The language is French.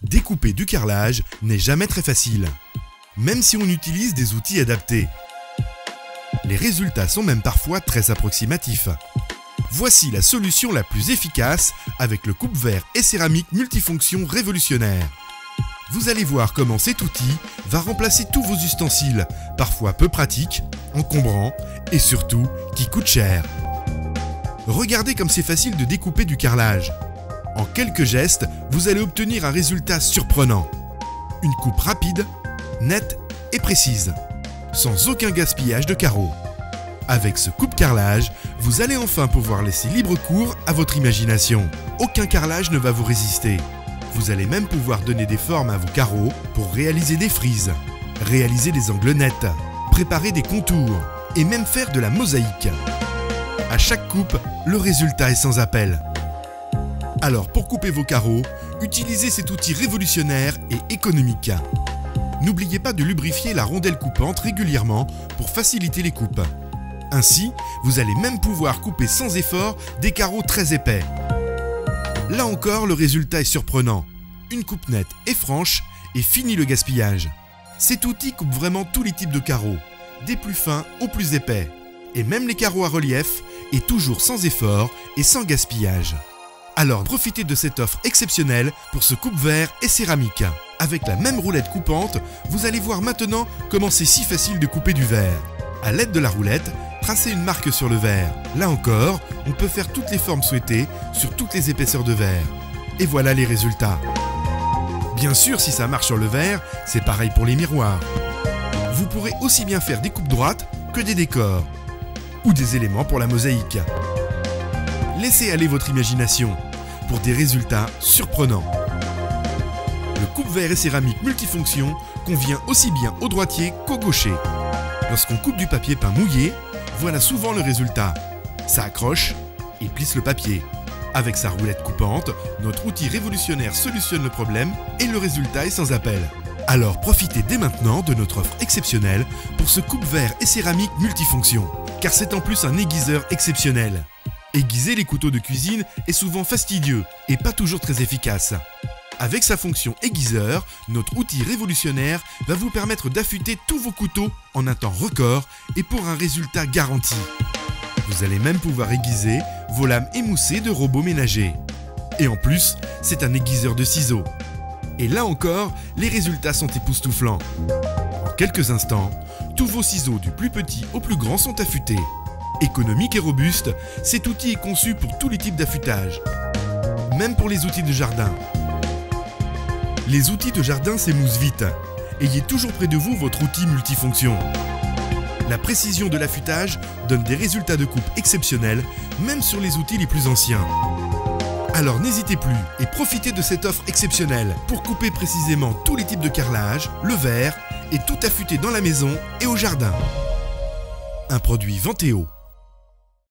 Découper du carrelage n'est jamais très facile, même si on utilise des outils adaptés. Les résultats sont même parfois très approximatifs. Voici la solution la plus efficace avec le coupe-verre et céramique multifonction révolutionnaire. Vous allez voir comment cet outil va remplacer tous vos ustensiles, parfois peu pratiques, encombrants et surtout qui coûtent cher. Regardez comme c'est facile de découper du carrelage. En quelques gestes, vous allez obtenir un résultat surprenant. Une coupe rapide, nette et précise, sans aucun gaspillage de carreaux. Avec ce coupe-carrelage, vous allez enfin pouvoir laisser libre cours à votre imagination. Aucun carrelage ne va vous résister. Vous allez même pouvoir donner des formes à vos carreaux pour réaliser des frises, réaliser des angles nets, préparer des contours et même faire de la mosaïque. À chaque coupe, le résultat est sans appel. Alors pour couper vos carreaux, utilisez cet outil révolutionnaire et économique. N'oubliez pas de lubrifier la rondelle coupante régulièrement pour faciliter les coupes. Ainsi, vous allez même pouvoir couper sans effort des carreaux très épais. Là encore, le résultat est surprenant. Une coupe nette et franche et fini le gaspillage. Cet outil coupe vraiment tous les types de carreaux, des plus fins aux plus épais. Et même les carreaux à relief, et toujours sans effort et sans gaspillage. Alors profitez de cette offre exceptionnelle pour ce coupe-verre et céramique. Avec la même roulette coupante, vous allez voir maintenant comment c'est si facile de couper du verre. À l'aide de la roulette, tracez une marque sur le verre. Là encore, on peut faire toutes les formes souhaitées sur toutes les épaisseurs de verre. Et voilà les résultats. Bien sûr, si ça marche sur le verre, c'est pareil pour les miroirs. Vous pourrez aussi bien faire des coupes droites que des décors ou des éléments pour la mosaïque. Laissez aller votre imagination pour des résultats surprenants. Le coupe-verre et céramique multifonction convient aussi bien au droitier qu'au gaucher. Lorsqu'on coupe du papier peint mouillé, voilà souvent le résultat. Ça accroche et plisse le papier. Avec sa roulette coupante, notre outil révolutionnaire solutionne le problème et le résultat est sans appel. Alors profitez dès maintenant de notre offre exceptionnelle pour ce coupe-verre et céramique multifonction. Car c'est en plus un aiguiseur exceptionnel. Aiguiser les couteaux de cuisine est souvent fastidieux et pas toujours très efficace. Avec sa fonction aiguiseur, notre outil révolutionnaire va vous permettre d'affûter tous vos couteaux en un temps record et pour un résultat garanti. Vous allez même pouvoir aiguiser vos lames émoussées de robots ménagers. Et en plus, c'est un aiguiseur de ciseaux. Et là encore, les résultats sont époustouflants. En quelques instants, tous vos ciseaux du plus petit au plus grand sont affûtés. Économique et robuste, cet outil est conçu pour tous les types d'affûtage, même pour les outils de jardin. Les outils de jardin s'émoussent vite. Ayez toujours près de vous votre outil multifonction. La précision de l'affûtage donne des résultats de coupe exceptionnels, même sur les outils les plus anciens. Alors n'hésitez plus et profitez de cette offre exceptionnelle pour couper précisément tous les types de carrelage, le verre et tout affûter dans la maison et au jardin. Un produit Venteo.